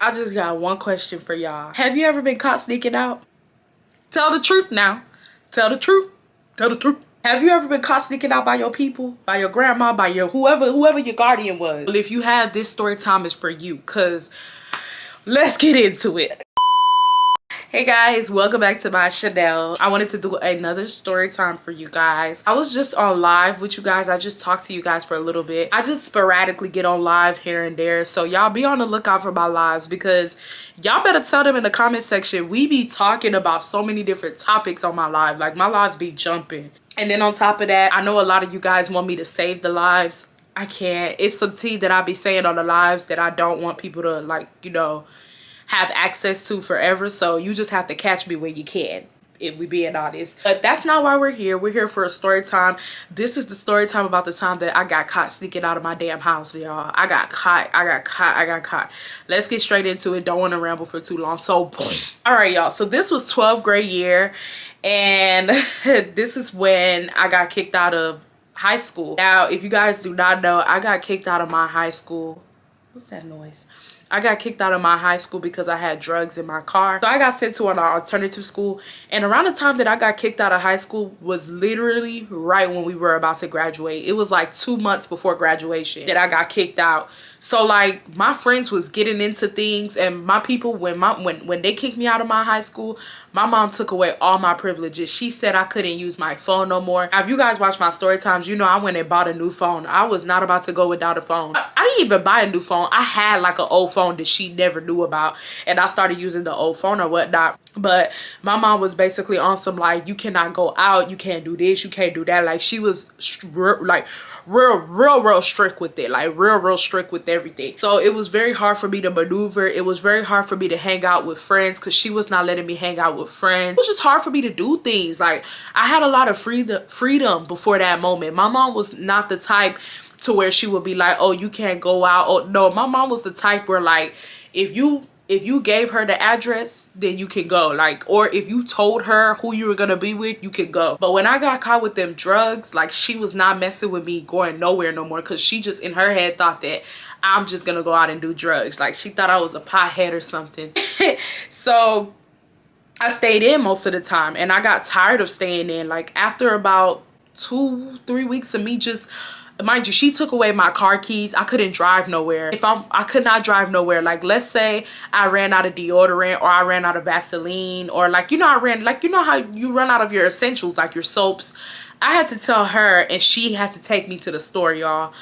I just got one question for y'all. Have you ever been caught sneaking out? Tell the truth now. Tell the truth. Tell the truth. Have you ever been caught sneaking out by your people? By your grandma? By your whoever your guardian was? Well, if you have, this story time is for you, because let's get into it. Hey guys, welcome back to my channel. I wanted to do another story time for you guys. I was just on live with you guys. I just talked to you guys for a little bit. I just sporadically get on live here and there, so y'all be on the lookout for my lives, because y'all better tell them in the comment section. We be talking about so many different topics on my live. Like, my lives be jumping. And then on top of that, I know a lot of you guys want me to save the lives. I can't. It's some tea that I be saying on the lives that I don't want people to, like, you know, have access to forever. So you just have to catch me when you can, if we being honest. But that's not why we're here. We're here for a story time. This is the story time about the time that I got caught sneaking out of my damn house, y'all. I got caught. Let's get straight into it. Don't want to ramble for too long. So boom. All right, y'all, so this was 12th grade year, and this is when I got kicked out of high school. Now, if you guys do not know, I got kicked out of my high school. What's that noise? I got kicked out of my high school because I had drugs in my car. So I got sent to an alternative school. And around the time that I got kicked out of high school was literally right when we were about to graduate. It was like 2 months before graduation that I got kicked out. So like, my friends was getting into things, and my people, when they kicked me out of my high school, my mom took away all my privileges. She said I couldn't use my phone no more. Now, if you guys watch my story times, you know I went and bought a new phone. I was not about to go without a phone. I didn't even buy a new phone. I had like an old phone that she never knew about, and I started using the old phone or whatnot. But my mom was basically on some like, you cannot go out, you can't do this, you can't do that. Like, she was like real strict with it, like real strict with everything. So it was very hard for me to maneuver. It was very hard for me to hang out with friends, because she was not letting me hang out with friends. It was just hard for me to do things. Like, I had a lot of freedom before that moment. My mom was not the type to where she would be like, oh, you can't go out. Oh no, my mom was the type where, like, if you gave her the address, then you can go. Like, or if you told her who you were gonna be with, you could go. But when I got caught with them drugs, like, she was not messing with me going nowhere no more, because she just in her head thought that I'm just gonna go out and do drugs. Like, she thought I was a pothead or something. So I stayed in most of the time, and I got tired of staying in. Like, after about 2-3 weeks of me just, mind you, she took away my car keys. I couldn't drive nowhere. I could not drive nowhere. Like, let's say I ran out of deodorant, or I ran out of Vaseline, or like, you know, you know how you run out of your essentials, like your soaps. I had to tell her, and she had to take me to the store, y'all.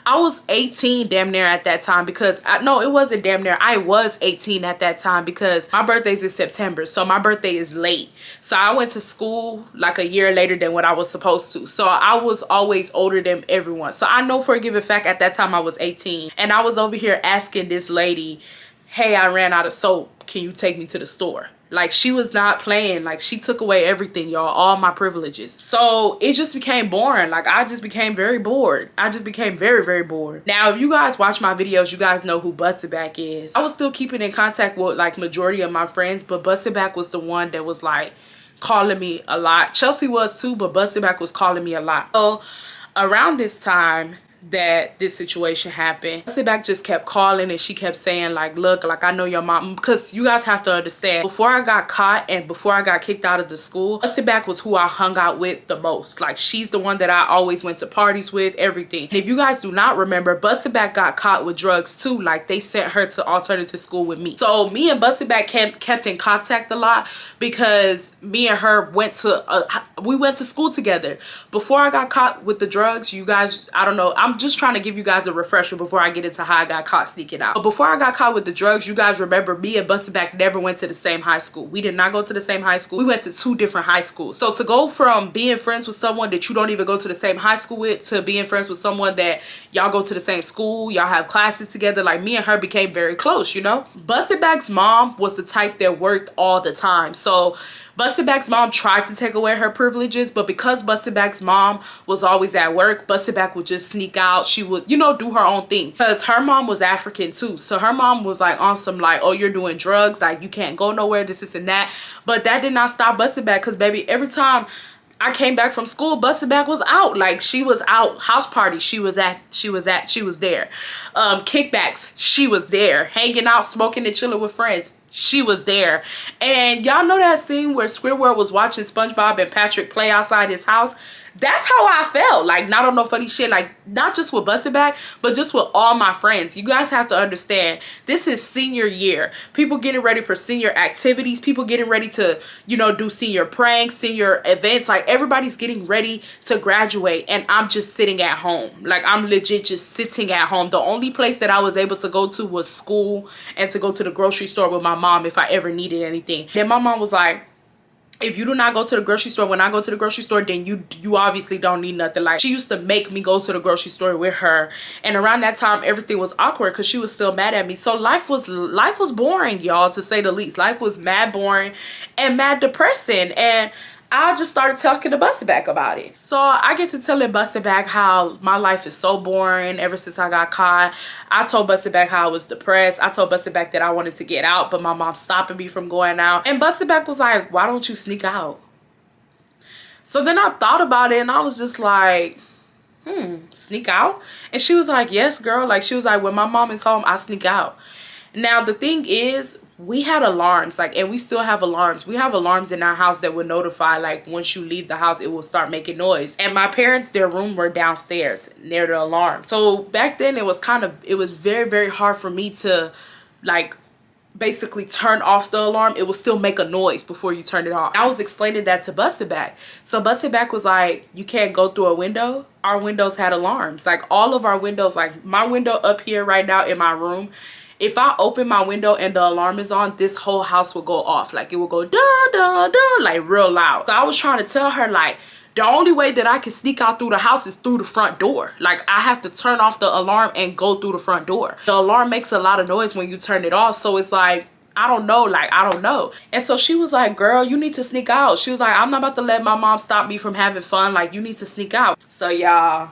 I was 18 damn near at that time, because no, it wasn't damn near. I was 18 at that time, because my birthday's in September. So my birthday is late. So I went to school like a year later than what I was supposed to. So I was always older than everyone. So I know for a given fact at that time I was 18. And I was over here asking this lady, hey, I ran out of soap. Can you take me to the store? Like, she was not playing. Like, she took away everything, y'all, all my privileges. So it just became boring. Like, I just became very bored. I just became very bored. Now, if you guys watch my videos, you guys know who Busted Back is. I was still keeping in contact with like majority of my friends, but Busted Back was the one that was like calling me a lot. Chelsea was too, but Busted Back was calling me a lot. So around this time that this situation happened, Busted Back just kept calling, and she kept saying like, look, like, I know your mom, because you guys have to understand, before I got caught and before I got kicked out of the school, Busted Back was who I hung out with the most. Like, she's the one that I always went to parties with, everything. And if you guys do not remember, Busted Back got caught with drugs too. Like, they sent her to alternative school with me. So me and Busted Back kept in contact a lot, because me and her went to school together. Before I got caught with the drugs, you guys, I don't know, I'm just trying to give you guys a refresher before I get into how I got caught sneaking out. But before I got caught with the drugs, you guys remember, me and Busted Back never went to the same high school. We did not go to the same high school. We went to 2 different high schools. So to go from being friends with someone that you don't even go to the same high school with, to being friends with someone that y'all go to the same school, y'all have classes together, like, me and her became very close, you know? Busted Back's mom was the type that worked all the time. So Busted Back's mom tried to take away her privileges, but because Busted Back's mom was always at work, Busted Back would just sneak out. She would, you know, do her own thing, because her mom was African too. So her mom was like on some like, oh, you're doing drugs, like, you can't go nowhere, this and that. But that did not stop Busted Back, because baby, every time I came back from school, busted back was out. Like, she was out. House party, she was there. Kickbacks, she was there. Hanging out, smoking and chilling with friends, she was there. And y'all know that scene where Squidward was watching SpongeBob and Patrick play outside his house? That's how I felt. Like, not on no funny shit. Like, not just with Busted Back, but just with all my friends. You guys have to understand, this is senior year. People getting ready for senior activities. People getting ready to, you know, do senior pranks, senior events. Like, everybody's getting ready to graduate. And I'm just sitting at home. Like, I'm legit just sitting at home. The only place that I was able to go to was school and to go to the grocery store with my mom if I ever needed anything. Then my mom was like, if you do not go to the grocery store when I go to the grocery store, then you obviously don't need nothing. Like, she used to make me go to the grocery store with her, and around that time everything was awkward because she was still mad at me. So life was boring, y'all, to say the least. Life was mad boring and mad depressing, and I just started talking to Busted Back about it. So I get to telling Busted Back how my life is so boring ever since I got caught. I told Busted Back how I was depressed. I told Busted Back that I wanted to get out, but my mom's stopping me from going out. And Busted Back was like, why don't you sneak out? So then I thought about it and I was just like, sneak out? And she was like, yes, girl. Like, she was like, when my mom is home, I sneak out. Now, the thing is, we had alarms, like, and we still have alarms. We have alarms in our house that would notify, like, once you leave the house, it will start making noise. And my parents, their room were downstairs near the alarm. So back then it was very, very hard for me to, like, basically turn off the alarm. It will still make a noise before you turn it off. I was explaining that to Busted Back. So Busted Back was like, you can't go through a window. Our windows had alarms. Like, all of our windows, like my window up here right now in my room, if I open my window and the alarm is on, this whole house will go off. Like, it will go da da da, like real loud. So I was trying to tell her, like, the only way that I can sneak out through the house is through the front door. Like, I have to turn off the alarm and go through the front door. The alarm makes a lot of noise when you turn it off. So it's like, I don't know. Like, I don't know. And so she was like, girl, you need to sneak out. She was like, I'm not about to let my mom stop me from having fun. Like, you need to sneak out. So y'all,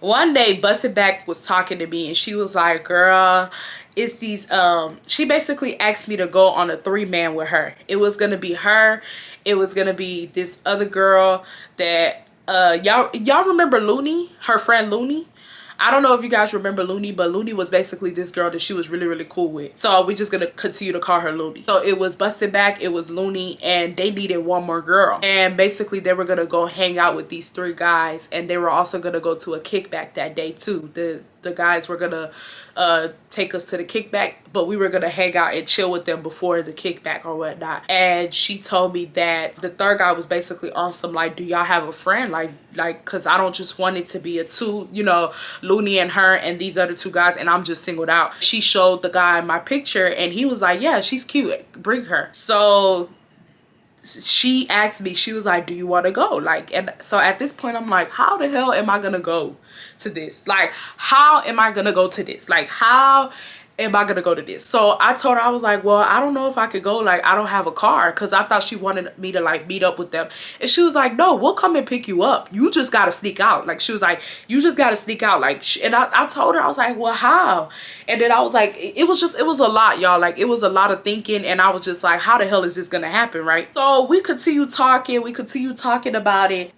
one day Busted Back was talking to me and she was like, girl, it's these she basically asked me to go on a 3-man with her. It was gonna be her, it was gonna be this other girl that y'all remember Looney, her friend Looney? I don't know if you guys remember Looney, but Looney was basically this girl that she was really, really cool with. So we're just gonna continue to call her Looney. So it was Busted Back, it was Looney, and they needed one more girl. And basically they were gonna go hang out with these 3 guys, and they were also gonna go to a kickback that day too. The guys were gonna take us to the kickback, but we were gonna hang out and chill with them before the kickback or whatnot. And she told me that the 3rd guy was basically on some, like, do y'all have a friend? Like, cause I don't just want it to be a 2, you know, Looney and her and these other 2 guys, and I'm just singled out. She showed the guy my picture and he was like, yeah, she's cute, bring her. So she asked me, she was like, do you want to go? Like, and so at this point I'm like, how the hell am I gonna go to this? Like, how am I gonna go to this? Like, how am I gonna go to this? So I told her, I was like, well, I don't know if I could go. Like, I don't have a car, because I thought she wanted me to, like, meet up with them. And she was like, no, we'll come and pick you up. You just gotta sneak out. Like, she was like, you just gotta sneak out. Like, and I told her, I was like, well, how? And then I was like, it was a lot, y'all. Like, it was a lot of thinking, and I was just like, how the hell is this gonna happen, right? So we continued talking about it.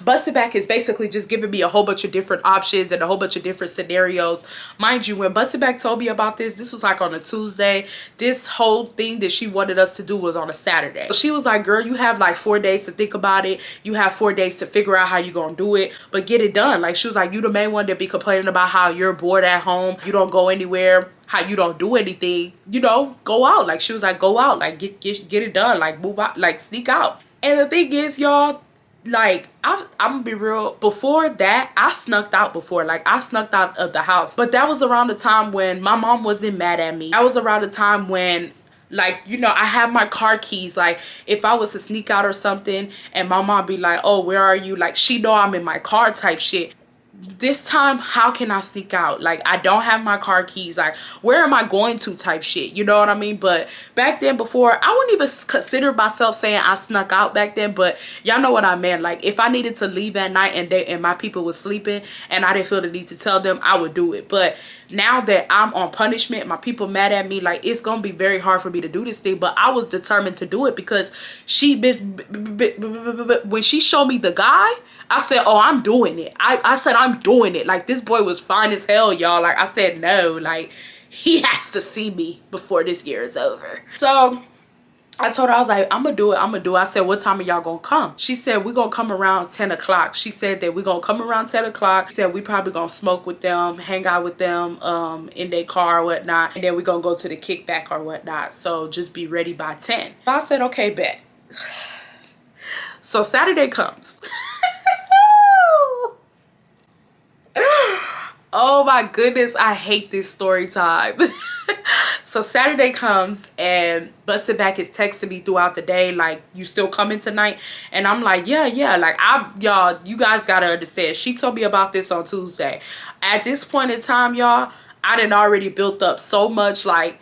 Busted Back is basically just giving me a whole bunch of different options and a whole bunch of different scenarios. Mind you, when Busted Back told me about this was like on a Tuesday. This whole thing that she wanted us to do was on a Saturday. So she was like, girl, you have like 4 days to think about it. You have 4 days to figure out how you gonna do it, but get it done. Like, she was like, you the main one that be complaining about how you're bored at home, you don't go anywhere, how you don't do anything, you know, go out. Like, she was like, go out, like get it done, like move out, like sneak out. And the thing is, y'all, like, I'm gonna be real, before that I snuck out before. Like, I snuck out of the house, but that was around the time when my mom wasn't mad at me. That was around the time when, like, you know, I have my car keys. Like, if I was to sneak out or something and my mom be like, oh, where are you? Like, she know I'm in my car type shit. this time, how can I sneak out? Like, I don't have my car keys. Like, where am I going to type shit? You know what I mean? But back then, before, I wouldn't even consider myself saying I snuck out back then. But y'all know what I meant. Like, if I needed to leave at night and my people was sleeping and I didn't feel the need to tell them, I would do it. But now that I'm on punishment, my people mad at me, like, it's gonna be very hard for me to do this thing. But I was determined to do it because when she showed me the guy, I said, oh, I'm doing it. I said, I'm doing it. Like, this boy was fine as hell, y'all. Like, I said, no, like, he has to see me before this year is over. So I told her, I was like, I'm gonna do it. I'm gonna do it. I said, what time are y'all gonna come? She said, we're gonna come around 10 o'clock. She said that we're gonna come around 10 o'clock. She said, we probably gonna smoke with them, hang out with them in their car or whatnot. And then we're gonna go to the kickback or whatnot. So just be ready by 10. So I said, okay, bet. So Saturday comes. Oh my goodness, I hate this story time. So Saturday comes and Busted Back is texting me throughout the day like, you still coming tonight? And I'm like, yeah. Like, y'all, you guys gotta understand, she told me about this on Tuesday. At this point in time, y'all, I done already built up so much, like,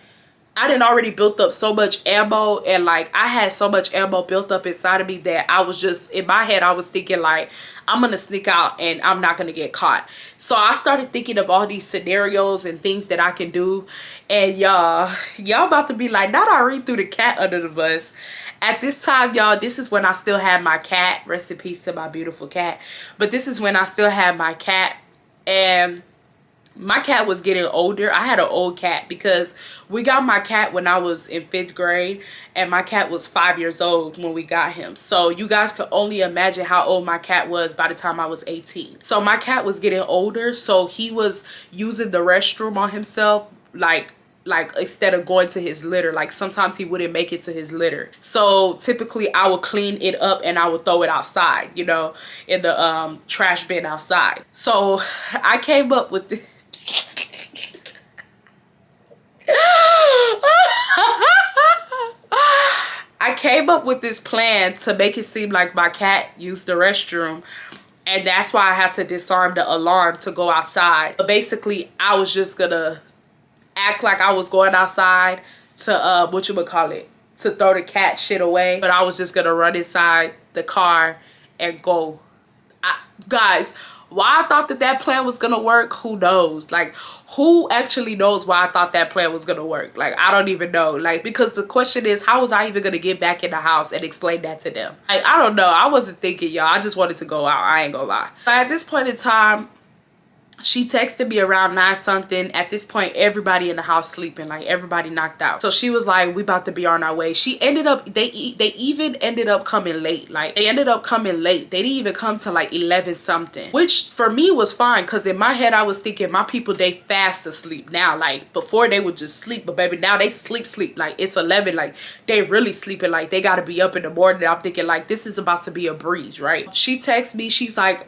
I done already built up so much ammo, and like, I had so much ammo built up inside of me that I was just, in my head, I was thinking like, I'm gonna sneak out and I'm not gonna get caught. So I started thinking of all these scenarios and things that I can do. And y'all about to be like, not Irene threw the cat under the bus. At this time, y'all, this is when I still had my cat. Rest in peace to my beautiful cat. But this is when I still had my cat. And my cat was getting older. I had an old cat because we got my cat when I was in 5th grade, and my cat was 5 years old when we got him. So you guys can only imagine how old my cat was by the time I was 18. So my cat was getting older, so he was using the restroom on himself, like instead of going to his litter. Like, sometimes he wouldn't make it to his litter, so typically I would clean it up and I would throw it outside, you know, in the trash bin outside. So I came up with this. I came up with this plan to make it seem like my cat used the restroom, and that's why I had to disarm the alarm to go outside. But basically, I was just gonna act like I was going outside to to throw the cat shit away, but I was just gonna run inside the car and go. Guys, why I thought that plan was gonna work, who knows? Like, who actually knows why I thought that plan was gonna work? Like, I don't even know. Like, because the question is, how was I even gonna get back in the house and explain that to them? Like, I don't know. I wasn't thinking, y'all. I just wanted to go out. I ain't gonna lie. But at this point in time, she texted me around 9 something. At this point, everybody in the house sleeping, like, everybody knocked out. So she was like, we about to be on our way. She ended up, they even ended up coming late. Like, they ended up coming late. They didn't even come to like 11 something, which for me was fine, because in my head I was thinking, my people, they fast asleep now. Like, before they would just sleep, but baby, now they sleep. Like, it's 11, like, they really sleeping. Like, they gotta be up in the morning. I'm thinking like, this is about to be a breeze, right? She texts me, she's like,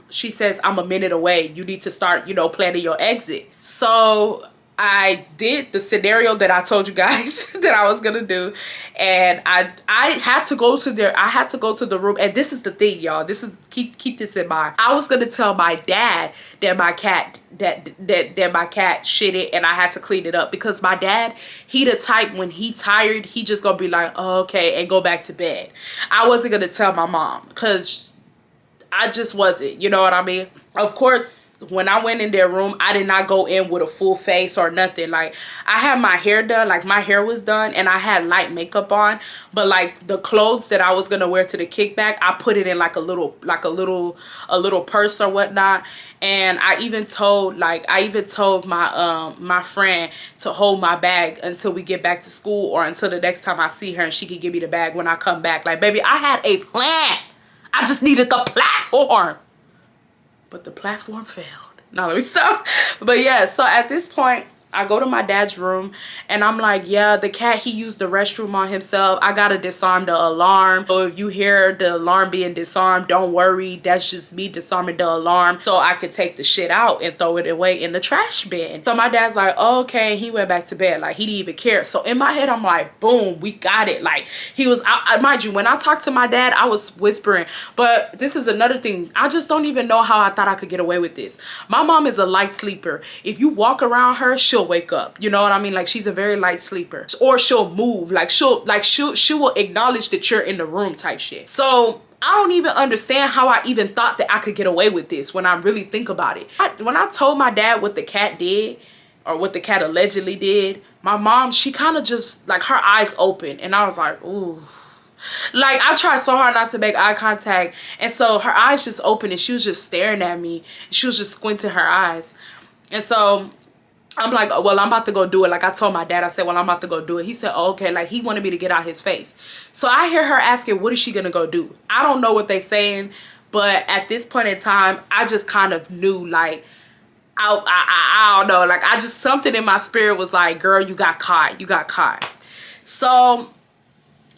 she says, I'm a minute away. You need to start, you know, planning your exit. So I did the scenario that I told you guys that I was gonna do, and I had to go to the room. And this is the thing, y'all, this is, keep this in mind. I was gonna tell my dad that my cat that my cat shit it, and I had to clean it up, because my dad, he the type, when he tired, he just gonna be like, oh, okay, and go back to bed. I wasn't gonna tell my mom, because I just wasn't, you know what I mean? Of course, when I went in their room, I did not go in with a full face or nothing. Like, I had my hair done, like my hair was done, and I had light makeup on, but like the clothes that I was gonna wear to the kickback, I put it in like a little purse or whatnot. And I even told my my friend to hold my bag until we get back to school, or until the next time I see her, and she could give me the bag when I come back. Like, baby, I had a plan. I just needed the platform. But the platform failed. Now let me stop. But yeah, so at this point, I go to my dad's room and I'm like, yeah, the cat, he used the restroom on himself. I gotta disarm the alarm. So if you hear the alarm being disarmed, don't worry. That's just me disarming the alarm so I could take the shit out and throw it away in the trash bin. So my dad's like, oh, okay. He went back to bed. Like, he didn't even care. So in my head, I'm like, boom, we got it. Like, he was, mind you, when I talked to my dad, I was whispering. But this is another thing. I just don't even know how I thought I could get away with this. My mom is a light sleeper. If you walk around her, she'll wake up. You know what I mean? Like, she's a very light sleeper. Or she'll move. Like, she will acknowledge that you're in the room type shit. So I don't even understand how I even thought that I could get away with this when I really think about it. When I told my dad what the cat did, or what the cat allegedly did, my mom, she kind of just, like, her eyes open. And I was like, ooh. Like, I tried so hard not to make eye contact. And so her eyes just opened and she was just staring at me. She was just squinting her eyes. And so I'm like, oh, well, I'm about to go do it. Like, I told my dad, I said, well, I'm about to go do it. He said, oh, okay. Like, he wanted me to get out his face. So I hear her asking, what is she going to go do? I don't know what they saying. But at this point in time, I just kind of knew, like, I don't know. Like, I just, something in my spirit was like, girl, you got caught. You got caught. So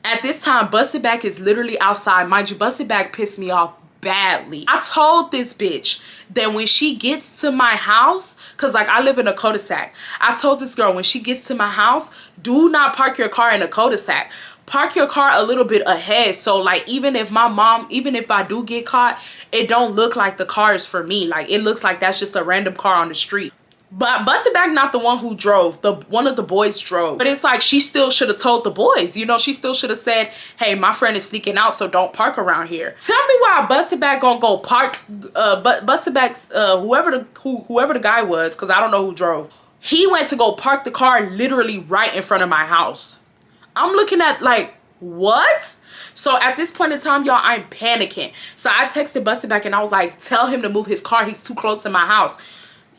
at this time, Busted Back is literally outside. Mind you, Busted Back pissed me off badly. I told this bitch that when she gets to my house, because, like, I live in a cul-de-sac. I told this girl, when she gets to my house, do not park your car in a cul-de-sac. Park your car a little bit ahead. So, like, even if I do get caught, it don't look like the car is for me. Like, it looks like that's just a random car on the street. But Busted Back not the one who drove. One of the boys drove. But it's like, she still should have told the boys. You know, she still should have said, hey, my friend is sneaking out, so don't park around here. Tell me why Busted Back gonna go park, Busted Back's, whoever the guy was, because I don't know who drove. He went to go park the car literally right in front of my house. I'm looking at, like, what? So at this point in time, y'all, I'm panicking. So I texted Busted Back and I was like, tell him to move his car. He's too close to my house.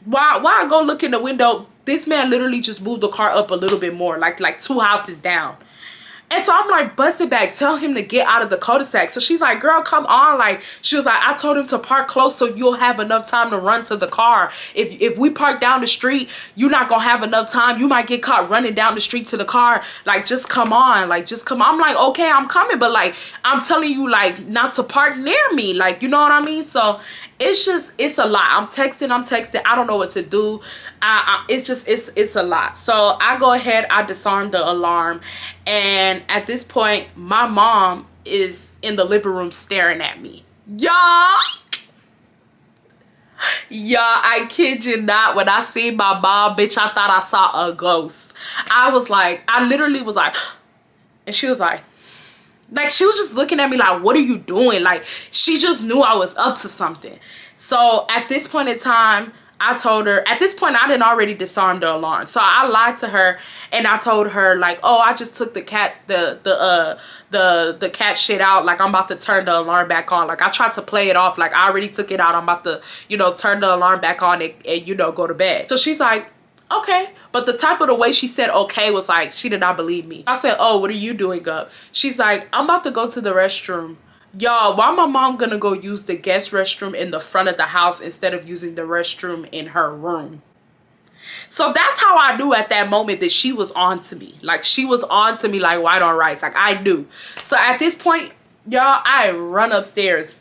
Why I go look in the window, this man literally just moved the car up a little bit more, like 2 houses down. And so I'm like, Busted Back, tell him to get out of the cul-de-sac. So she's like, girl, come on. Like, she was like, I told him to park close so you'll have enough time to run to the car. If we park down the street, you're not gonna have enough time. You might get caught running down the street to the car. Like, just come on. Like, just come on. I'm like, okay, I'm coming. But, like, I'm telling you, like, not to park near me. Like, you know what I mean? So it's just, it's a lot. I'm texting. I don't know what to do. It's a lot. So I go ahead, I disarm the alarm. And at this point, my mom is in the living room staring at me. Y'all, I kid you not. When I see my mom, bitch, I thought I saw a ghost. I literally was like, and she was like, she was just looking at me like, what are you doing? Like, she just knew I was up to something. So at this point in time, I told her, at this point, I didn't already disarm the alarm. So I lied to her and I told her, like, oh, I just took the cat shit out. Like, I'm about to turn the alarm back on. Like, I tried to play it off. Like, I already took it out. I'm about to, you know, turn the alarm back on and you know, go to bed. So she's like, okay. But the type of the way she said okay was like, she did not believe me. I said, oh, what are you doing up? She's like, I'm about to go to the restroom. Y'all, why my mom gonna go use the guest restroom in the front of the house instead of using the restroom in her room? So that's how I knew at that moment that she was on to me. Like, she was on to me like white on rice. Like, I knew. So at this point, y'all, I run upstairs.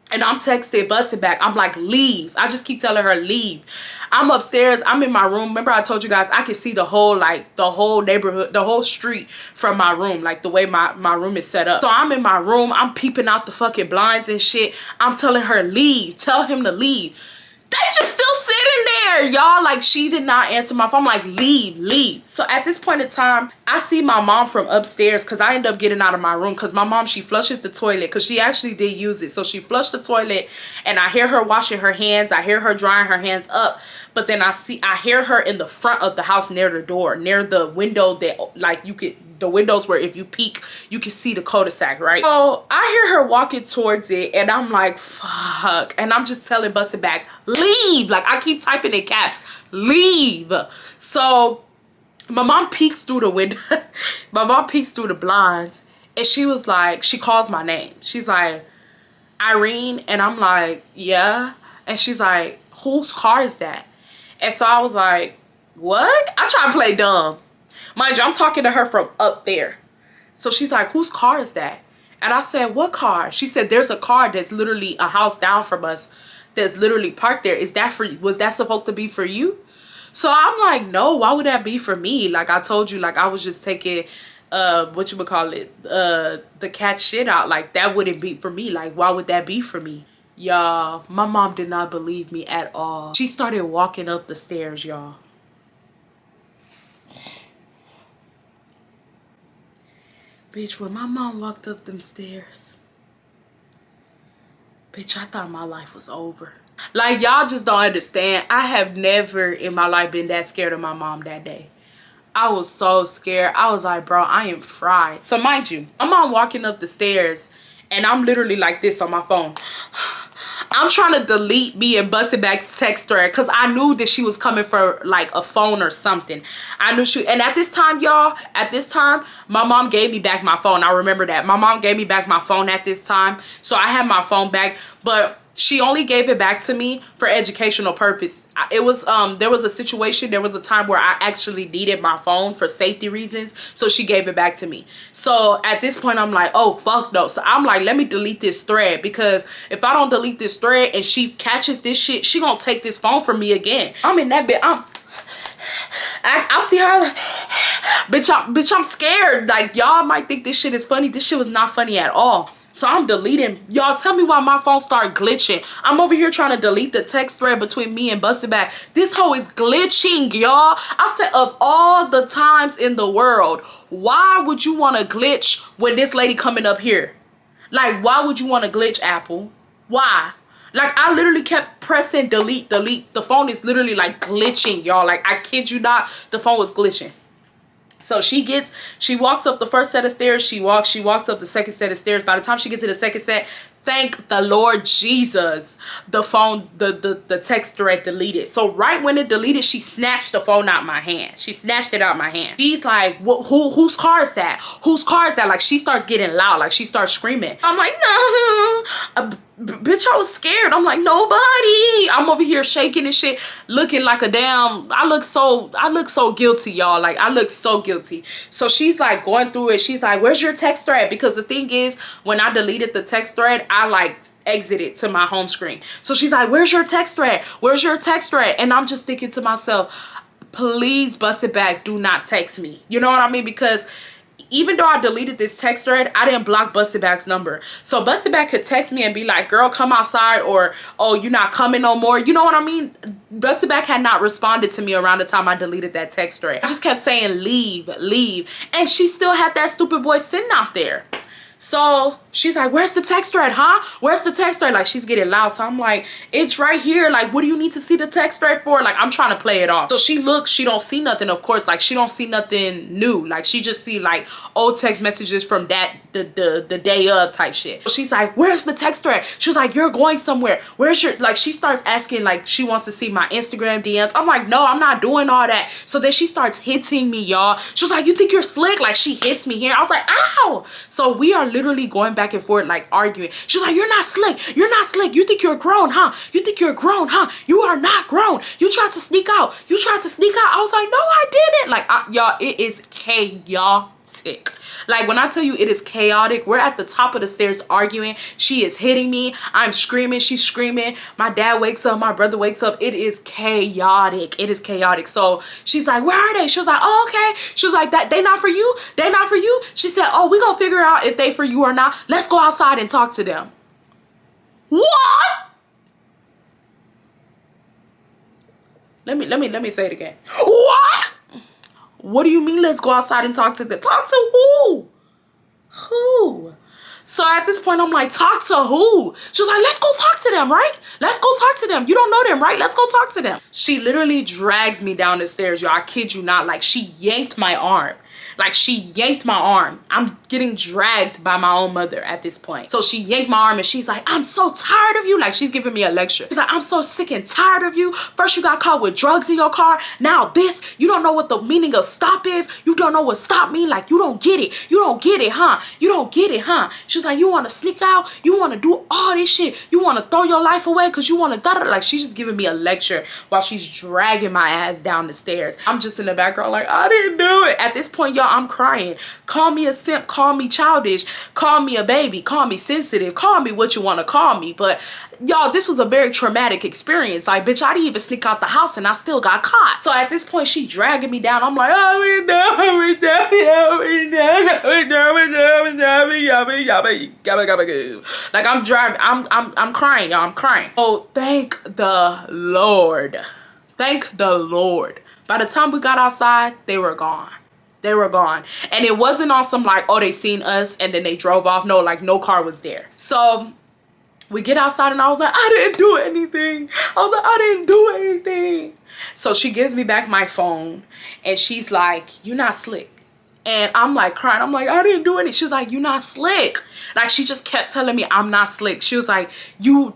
And I'm texting Busted Back. I'm like, leave. I just keep telling her, leave. I'm upstairs. I'm in my room. Remember I told you guys I could see the whole, like, the whole neighborhood, the whole street from my room. Like, the way my room is set up. So I'm in my room. I'm peeping out the fucking blinds and shit. I'm telling her, leave. Tell him to leave. They just still sitting there, y'all. Like, she did not answer my phone. I'm like, leave. So at this point in time, I see my mom from upstairs because I end up getting out of my room because my mom, she flushes the toilet because she actually did use it. So she flushed the toilet and I hear her washing her hands. I hear her drying her hands up. But then I hear her in the front of the house near the door, near the window that, like, the windows where if you peek, you can see the cul-de-sac, right? So I hear her walking towards it and I'm like, fuck. And I'm just telling Busted Back, leave. Like, I keep typing in caps, leave. So my mom peeks through the window. My mom peeks through the blinds and she was like, she calls my name. She's like, Irene. And I'm like, yeah. And she's like, whose car is that? And so I was like, What? I try to play dumb. Mind you, I'm talking to her from up there. So she's like, whose car is that? And I said, what car? She said, there's a car that's literally a house down from us that's literally parked there. Is that for you? Was that supposed to be for you? So I'm like, no, why would that be for me? Like I told you, like I was just taking the cat shit out. Like that wouldn't be for me. Like why would that be for me? Y'all, my mom did not believe me at all. She started walking up the stairs, y'all. Bitch, when my mom walked up them stairs, bitch, I thought my life was over. Like, y'all just don't understand. I have never in my life been that scared of my mom that day. I was so scared. I was like, bro, I am fried. So mind you, my mom walking up the stairs and I'm literally like this on my phone. I'm trying to delete me and Busted Back's text thread because I knew that she was coming for like a phone or something. I knew she, and at this time, y'all, at this time, my mom gave me back my phone. I remember that. My mom gave me back my phone at this time. So I had my phone back, but she only gave it back to me for educational purpose. It was there was a situation, there was a time where I actually needed my phone for safety reasons, so she gave it back to me. So at this point I'm like, oh fuck no. So I'm like, let me delete this thread, because if I don't delete this thread and she catches this shit, she gonna take this phone from me again. I'm in that bit. I'll see her. Bitch, I'm scared. Like, y'all might think this shit is funny. This shit was not funny at all. So I'm deleting. Y'all tell me why my phone started glitching. I'm over here trying to delete the text thread between me and Busted Back. This hoe is glitching, y'all. I said, of all the times in the world, why would you want to glitch when this lady coming up here? Like, why would you want to glitch, Apple? Why? Like, I literally kept pressing delete, delete. The phone is literally like glitching, y'all. Like, I kid you not, the phone was glitching. So she walks up the first set of stairs. She walks up the second set of stairs. By the time she gets to the second set, thank the Lord Jesus, the phone, the text thread deleted. So right when it deleted, she snatched the phone out my hand. She snatched it out my hand. She's like, whose car is that? Whose car is that? Like, she starts getting loud. Like, she starts screaming. I'm like, no. Bitch, I was scared. I'm like, nobody. I'm over here shaking and shit, looking like a damn, I look so guilty, y'all. Like, I look so guilty. So she's like going through it. She's like, where's your text thread? Because the thing is, when I deleted the text thread, I like exited to my home screen. So she's like, where's your text thread? Where's your text thread? And I'm just thinking to myself, please, Busted Back, do not text me. You know what I mean? Because even though I deleted this text thread, I didn't block Busted Back's number. So Busted Back could text me and be like, girl, come outside, or, oh, you're not coming no more. You know what I mean? Busted Back had not responded to me around the time I deleted that text thread. I just kept saying, leave, leave. And she still had that stupid boy sitting out there. So she's like, where's the text thread, huh? Where's the text thread? Like, she's getting loud. So I'm like, it's right here. Like, what do you need to see the text thread for? Like, I'm trying to play it off. So she looks, she don't see nothing, of course. Like, she don't see nothing new. Like, she just see like old text messages from the day of type shit. So she's like, where's the text thread? She was like, you're going somewhere. Where's your, like, she starts asking, like, she wants to see my Instagram DMs. I'm like, no, I'm not doing all that. So then she starts hitting me, y'all. She was like, you think you're slick? Like, she hits me here. I was like, ow. So we are literally going back and forth, like arguing. She's like, you're not slick. You're not slick. You think you're grown, huh? You think you're grown, huh? You are not grown. You tried to sneak out. You tried to sneak out. I was like, no, I didn't. Like, y'all, it is chaotic. Like, when I tell you it is chaotic, we're at the top of the stairs arguing. She is hitting me. I'm screaming. She's screaming. My dad wakes up. My brother wakes up. It is chaotic. It is chaotic. So she's like, where are they? She was like, oh, okay. She was like, that they not for you? They not for you? She said, oh, we gonna figure out if they for you or not. Let's go outside and talk to them. What? Let me say it again. What? What do you mean, let's go outside and talk to them? Talk to who? Who? So at this point, I'm like, talk to who? She was like, let's go talk to them, right? Let's go talk to them. You don't know them, right? Let's go talk to them. She literally drags me down the stairs, y'all. I kid you not. Like, she yanked my arm. Like, she yanked my arm. I'm getting dragged by my own mother at this point. So she yanked my arm and she's like, I'm so tired of you. Like, she's giving me a lecture. She's like, I'm so sick and tired of you. First you got caught with drugs in your car. Now this. You don't know what the meaning of stop is. You don't know what stop mean. Like, you don't get it. You don't get it, huh? You don't get it, huh? She's like, you want to sneak out? You want to do all this shit? You want to throw your life away because you want to da-da-da? Like, she's just giving me a lecture while she's dragging my ass down the stairs. I'm just in the background like, I didn't do it. At this point, y'all, I'm crying. Call me a simp. Call me childish. Call me a baby. Call me sensitive. Call me what you want to call me. But y'all, this was a very traumatic experience. Like, bitch, I didn't even sneak out the house and I still got caught. So at this point, she dragging me down. I'm like, oh, we done, we done, we done, we done, we done, we done, we done. Like, I'm driving, I'm crying, y'all. I'm crying. Oh, thank the Lord. Thank the Lord. By the time we got outside, they were gone. They were gone. And it wasn't on some like, oh, they seen us and then they drove off. No, like, no car was there. So we get outside and I was like, I didn't do anything. I was like, I didn't do anything. So she gives me back my phone and she's like, you're not slick. And I'm like crying. I'm like, I didn't do anything. She was like, you're not slick. Like, she just kept telling me I'm not slick. She was like,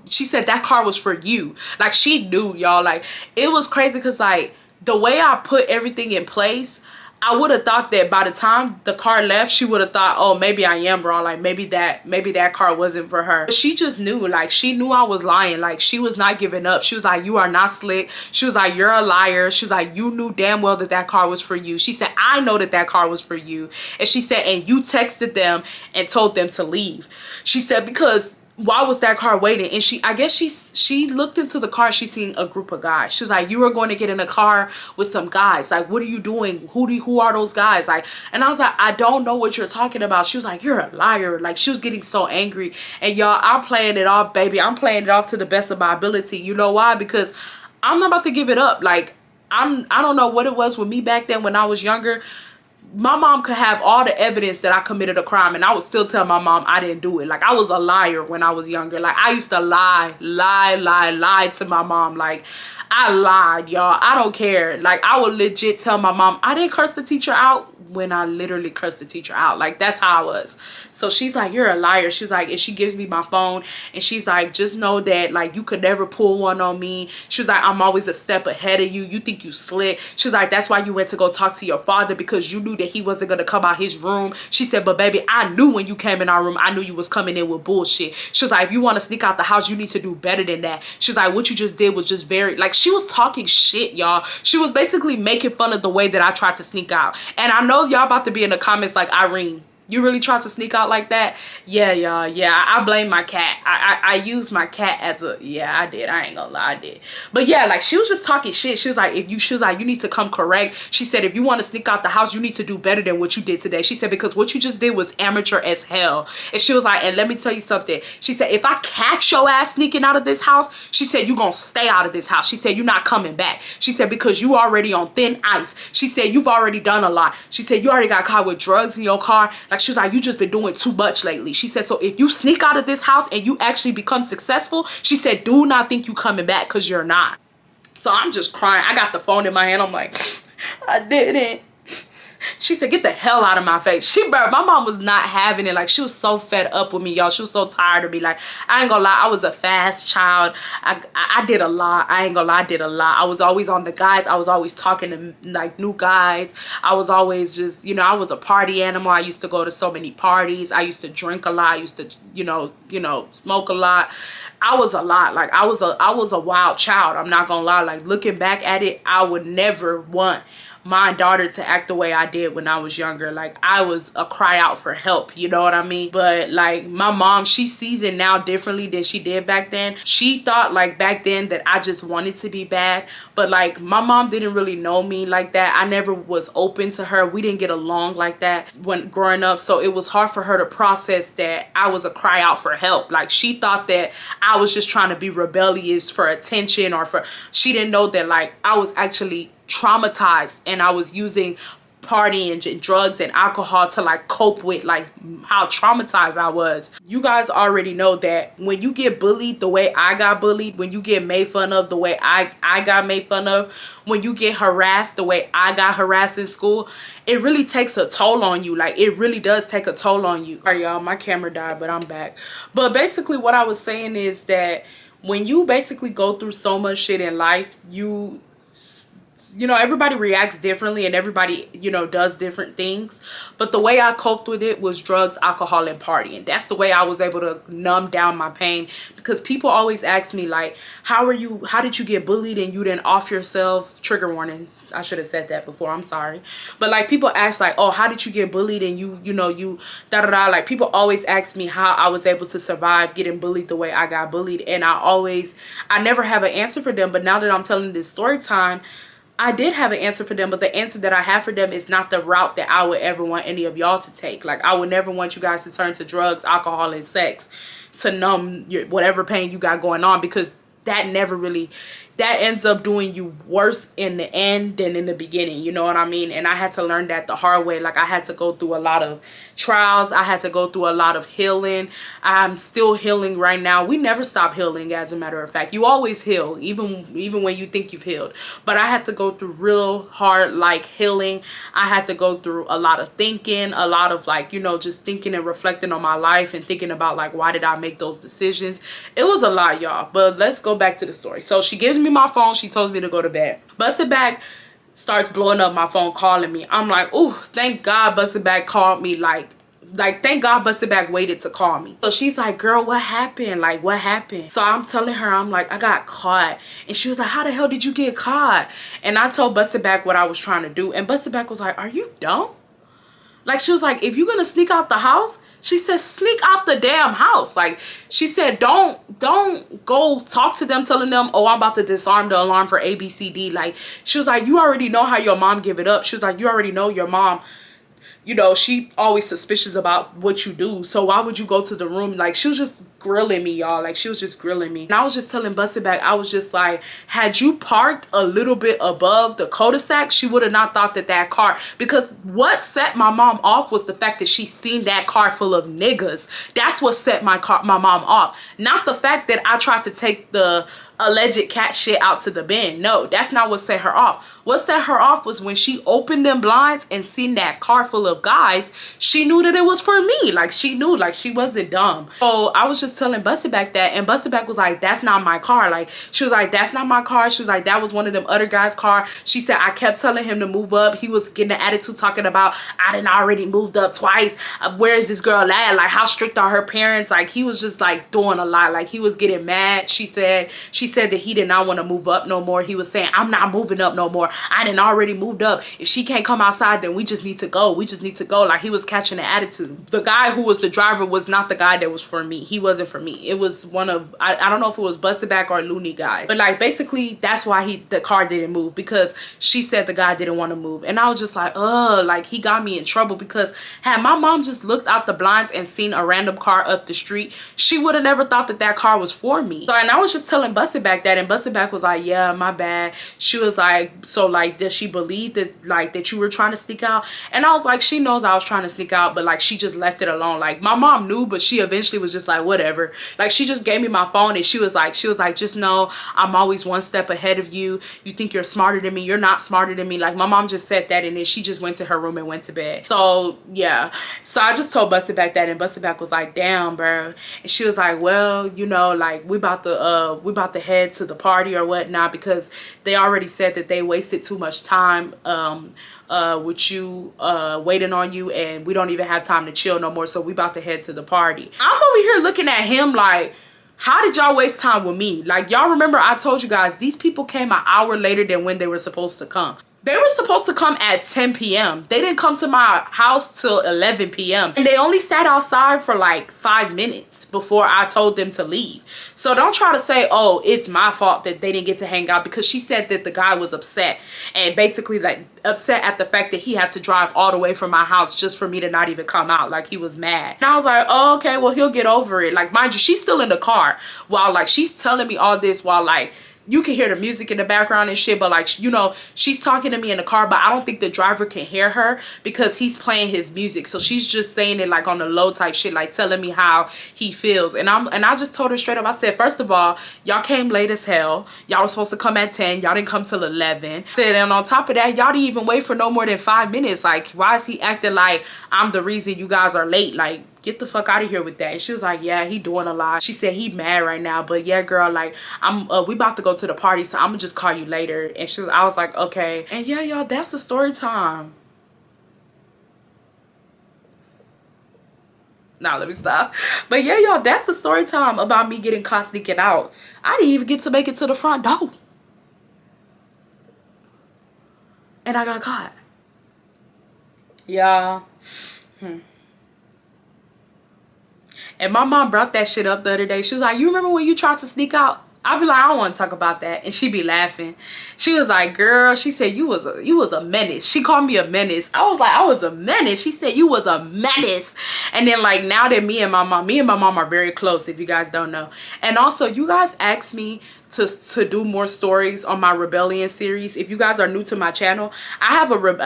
she said that car was for you. Like, she knew, y'all. Like, it was crazy because like the way I put everything in place, I would have thought that by the time the car left, she would have thought, oh, maybe I am wrong. Like, maybe that car wasn't for her. But she just knew, like, she knew I was lying. Like, she was not giving up. She was like, you are not slick. She was like, you're a liar. She was like, you knew damn well that that car was for you. She said, I know that that car was for you. And she said, and you texted them and told them to leave. She said, because why was that car waiting? And I guess she looked into the car. She seen a group of guys. She was like, you were going to get in a car with some guys. Like, what are you doing? Who are those guys? Like, and I was like, I don't know what you're talking about. She was like, you're a liar. Like, she was getting so angry. And y'all, I'm playing it off, baby. I'm playing it off to the best of my ability. You know why? Because I'm not about to give it up. Like, I don't know what it was with me back then when I was younger. My mom could have all the evidence that I committed a crime and I would still tell my mom I didn't do it. Like, I was a liar when I was younger. Like, I used to lie to my mom. Like, I lied, y'all. I don't care. Like, I would legit tell my mom I didn't curse the teacher out when I literally cursed the teacher out. Like, that's how I was. So she's like, you're a liar. She's like, and she gives me my phone and she's like, just know that, like, you could never pull one on me. She was like, I'm always a step ahead of you. You think you slick. She was like, that's why you went to go talk to your father, because you knew that he wasn't going to come out his room. She said, but baby, I knew when you came in our room, I knew you was coming in with bullshit. She was like, if you want to sneak out the house, you need to do better than that. She was like, what you just did was just very, like, she was talking shit, y'all. She was basically making fun of the way that I tried to sneak out. And I know y'all about to be in the comments like, Irene, you really tried to sneak out like that? Yeah, y'all. Yeah, I blame my cat. I used my cat as a, yeah, I did. I ain't gonna lie, I did. But yeah, like, she was just talking shit. She was like, you need to come correct. She said, if you want to sneak out the house, you need to do better than what you did today. She said, because what you just did was amateur as hell. And she was like, and let me tell you something. She said, if I catch your ass sneaking out of this house, she said, you gonna stay out of this house. She said, you're not coming back. She said, because you already on thin ice. She said, you've already done a lot. She said, you already got caught with drugs in your car. Like, she was like, you just been doing too much lately. She said, so if you sneak out of this house and you actually become successful, she said, do not think you coming back, because you're not. So I'm just crying. I got the phone in my hand. I'm like, I didn't. She said, get the hell out of my face. My mom was not having it. Like, she was so fed up with me, y'all. She was so tired of me. Like, I ain't gonna lie, I was a fast child. I did a lot. I ain't gonna lie, I did a lot. I was always on the guys. I was always talking to, like, new guys. I was always just, you know, I was a party animal. I used to go to so many parties. I used to drink a lot. I used to, you know, smoke a lot. I was a lot. Like, I was a wild child. I'm not gonna lie. Like, looking back at it, I would never want my daughter to act the way I did when I was younger. Like, I was a cry out for help, you know what I mean? But like, my mom, she sees it now differently than she did back then. She thought, like, back then that I just wanted to be bad, but like, my mom didn't really know me like that. I never was open to her. We didn't get along like that when growing up, so it was hard for her to process that I was a cry out for help. Like, she thought that I was just trying to be rebellious for attention, or she didn't know that, like, I was actually traumatized and I was using partying and drugs and alcohol to like cope with like how traumatized I was. You guys already know that when you get bullied the way I got bullied, when you get made fun of the way I got made fun of, when you get harassed the way I got harassed in school, it really takes a toll on you. Like, it really does take a toll on you. All right, y'all, my camera died, but I'm back. But basically what I was saying is that when you basically go through so much shit in life, you know, everybody reacts differently and everybody, you know, does different things. But the way I coped with it was drugs, alcohol, and partying. That's the way I was able to numb down my pain, because people always ask me like, how did you get bullied and you didn't off yourself? Trigger warning, I should have said that before, I'm sorry. But like, people ask like, oh, how did you get bullied and you da da da. Like, people always ask me how I was able to survive getting bullied the way I got bullied, and I never have an answer for them. But now that I'm telling this story time, I did have an answer for them, but the answer that I have for them is not the route that I would ever want any of y'all to take. Like, I would never want you guys to turn to drugs, alcohol, and sex to numb whatever pain you got going on, because that ends up doing you worse in the end than in the beginning, you know what I mean? And I had to learn that the hard way. Like, I had to go through a lot of trials. I had to go through a lot of healing. I'm still healing right now. We never stop healing, as a matter of fact. You always heal, even when you think you've healed. But I had to go through real hard, like, healing. I had to go through a lot of thinking, a lot of, like, you know, just thinking and reflecting on my life and thinking about, like, why did I make those decisions? It was a lot, y'all. But let's go back to the story. So she gives me my phone. She tells me to go to bed. Busted Back starts blowing up my phone, calling me. I'm like, oh, thank God Busted Back called me. Like thank God Busted Back waited to call me. So she's like, girl, what happened? Like, what happened? So I'm telling her, I'm like, I got caught. And she was like, how the hell did you get caught? And I told Busted Back what I was trying to do. And Busted Back was like, are you dumb? Like, she was like, if you're gonna sneak out the house, she said, sneak out the damn house. Like, she said, don't go talk to them telling them, oh, I'm about to disarm the alarm for ABCD. Like, she was like, you already know how your mom give it up. She was like, you already know your mom, you know, she always suspicious about what you do. So why would you go to the room? Like, she was just grilling me, y'all. Like, she was just grilling me. And I was just telling Busted Back, I was just like, had you parked a little bit above the cul-de-sac, she would have not thought that car, because what set my mom off was the fact that she seen that car full of niggas. That's what set my mom off. Not the fact that I tried to take the alleged cat shit out to the bin. No, that's not what set her off. What set her off was when she opened them blinds and seen that car full of guys, she knew that it was for me. Like, she knew, like, she wasn't dumb. So I was just telling Busted Back that, and Busted Back was like, that's not my car. Like, she was like, that's not my car. She was like, that was one of them other guys' car. She said, I kept telling him to move up. He was getting an attitude talking about, I done already moved up twice. Where is this girl at? Like, how strict are her parents? Like, he was just like doing a lot. Like, he was getting mad. She said that he did not want to move up no more. He was saying, I'm not moving up no more. I done already moved up. If she can't come outside, then we just need to go. We just need to go. Like, he was catching an attitude. The guy who was the driver was not the guy that was for me. He wasn't for me. It was one of, I don't know if it was Busted Back or Looney guys. But like, basically, that's why the car didn't move, because she said the guy didn't want to move. And I was just like, ugh, like, he got me in trouble, because had my mom just looked out the blinds and seen a random car up the street, she would have never thought that car was for me. So, and I was just telling Busted Back that, and Busted Back was like, yeah, my bad. She was like, so like, does she believe that, like, that you were trying to sneak out? And I was like, she knows I was trying to sneak out, but like, she just left it alone. Like, my mom knew, but she eventually was just like, whatever. Like, she just gave me my phone, and she was like, just know I'm always one step ahead of you. You think you're smarter than me. You're not smarter than me. Like, my mom just said that, and then she just went to her room and went to bed. So yeah, so I just told Busted Back that, and Busted Back was like, damn, bro. And she was like, well, you know, like, we about to head to the party or whatnot, because they already said that they wasted too much time with you waiting on you, and we don't even have time to chill no more, so we about to head to the party. I'm over here looking at him like, how did y'all waste time with me? Like, y'all remember I told you guys these people came an hour later than when they were supposed to come. They were supposed to come at 10 p.m. They didn't come to my house till 11 p.m. And they only sat outside for like 5 minutes before I told them to leave. So don't try to say, oh, it's my fault that they didn't get to hang out, because she said that the guy was upset, and basically like upset at the fact that he had to drive all the way from my house just for me to not even come out. Like, he was mad. And I was like, oh, okay, well, he'll get over it. Like, mind you, she's still in the car while like she's telling me all this while like, you can hear the music in the background and shit, but like, you know, she's talking to me in the car, but I don't think the driver can hear her because he's playing his music. So she's just saying it like on the low type shit, like telling me how he feels. And I just told her straight up, I said, first of all, y'all came late as hell. Y'all were supposed to come at 10. Y'all didn't come till 11. Said, and on top of that, y'all didn't even wait for no more than 5 minutes. Like, why is he acting like I'm the reason you guys are late? Like, get the fuck out of here with that. And she was like, yeah, he doing a lot. She said he mad right now, but yeah, girl, like, we about to go to the party, so I'm gonna just call you later. And I was like, okay. And yeah, y'all, that's the story time. Now let me stop. But yeah, y'all, that's the story time about me getting caught sneaking out. I didn't even get to make it to the front door, and I got caught. Yeah. And my mom brought that shit up the other day. She was like, you remember when you tried to sneak out? I'd be like, I don't want to talk about that. And she'd be laughing. She was like, girl, she said, you was a menace. She called me a menace. I was like, I was a menace. She said, you was a menace. And then like, now that me and my mom are very close, if you guys don't know. And also, you guys asked me to do more stories on my rebellion series. If you guys are new to my channel, I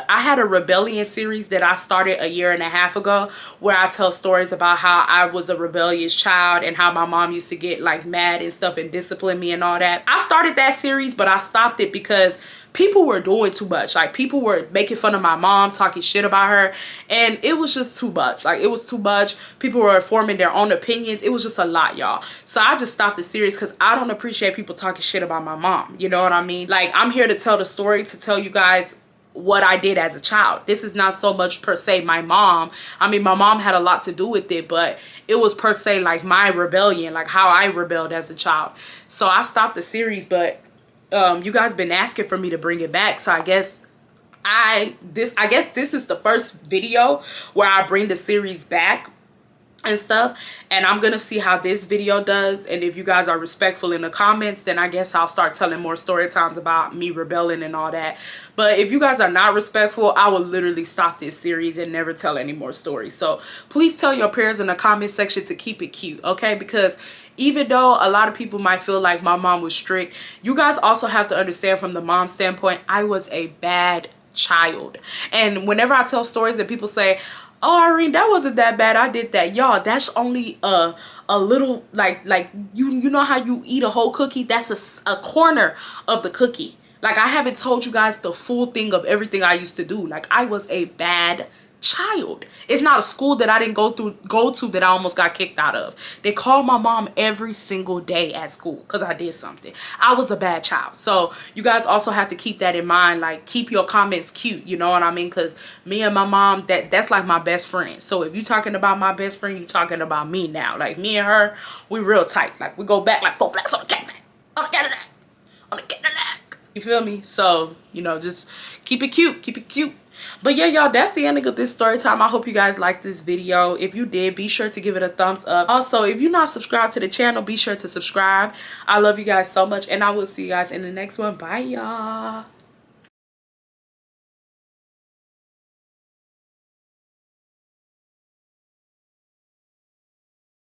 had a rebellion series that I started 1.5 years ago, where I tell stories about how I was a rebellious child and how my mom used to get like mad and stuff and discipline me and all that. I started that series, but I stopped it because people were doing too much. Like, people were making fun of my mom, talking shit about her, and it was just too much. Like, it was too much. People were forming their own opinions. It was just a lot, y'all. So I just stopped the series because I don't appreciate people talking shit about my mom. You know what I mean? Like, I'm here to tell the story, to tell you guys what I did as a child. This is not so much per se my mom. I mean, my mom had a lot to do with it, but it was per se like my rebellion, like how I rebelled as a child. So I stopped the series, but you guys been asking for me to bring it back, so I guess this is the first video where I bring the series back and stuff, and I'm gonna see how this video does. And if you guys are respectful in the comments, then I guess I'll start telling more story times about me rebelling and all that. But if you guys are not respectful, I will literally stop this series and never tell any more stories. So please tell your peers in the comment section to keep it cute, okay? Because even though a lot of people might feel like my mom was strict, you guys also have to understand from the mom standpoint, I was a bad child. And whenever I tell stories and people say, oh, Irene, that wasn't that bad, I did that, y'all, that's only a little, like you know how you eat a whole cookie? That's a corner of the cookie. Like, I haven't told you guys the full thing of everything I used to do. Like, I was a bad child. It's not a school that I didn't go to that I almost got kicked out of. They called my mom every single day at school because I did something. I was a bad child. So you guys also have to keep that in mind. Like, keep your comments cute, you know what I mean? Because me and my mom, that's like my best friend. So if you talking about my best friend, you talking about me now. Like, me and her, we real tight. Like, we go back like 4 flats on the Cadillac. On the Cadillac. On the Cadillac. You feel me? So, you know, just keep it cute. Keep it cute. But yeah, y'all, that's the end of this story time. I hope you guys liked this video. If you did, be sure to give it a thumbs up. Also, if you're not subscribed to the channel, be sure to subscribe. I love you guys so much, and I will see you guys in the next one. Bye, y'all.